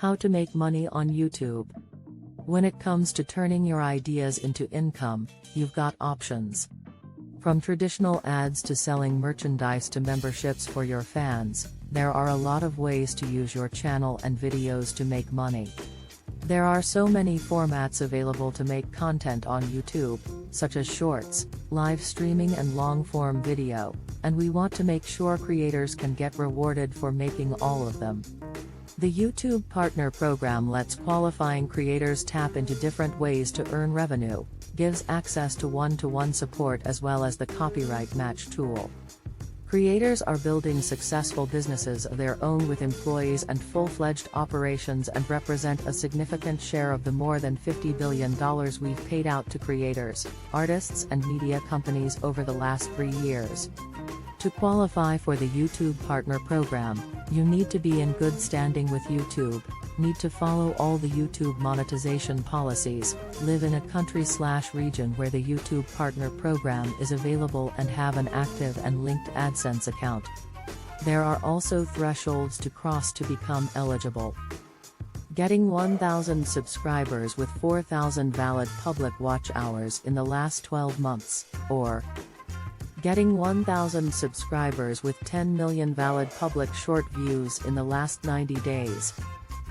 How to make money on YouTube. When it comes to turning your ideas into income, you've got options. From traditional ads to selling merchandise to memberships for your fans, there are a lot of ways to use your channel and videos to make money. There are so many formats available to make content on YouTube, such as shorts, live streaming and long-form video, and we want to make sure creators can get rewarded for making all of them. The YouTube Partner Program lets qualifying creators tap into different ways to earn revenue, gives access to one-to-one support as well as the copyright match tool. Creators are building successful businesses of their own with employees and full-fledged operations and represent a significant share of the more than $50 billion we've paid out to creators, artists and media companies over the last 3 years. To qualify for the YouTube Partner Program, you need to be in good standing with YouTube, need to follow all the YouTube monetization policies, live in a country/region where the YouTube Partner Program is available and have an active and linked AdSense account. There are also thresholds to cross to become eligible. Getting 1,000 subscribers with 4,000 valid public watch hours in the last 12 months, or getting 1,000 subscribers with 10 million valid public short views in the last 90 days.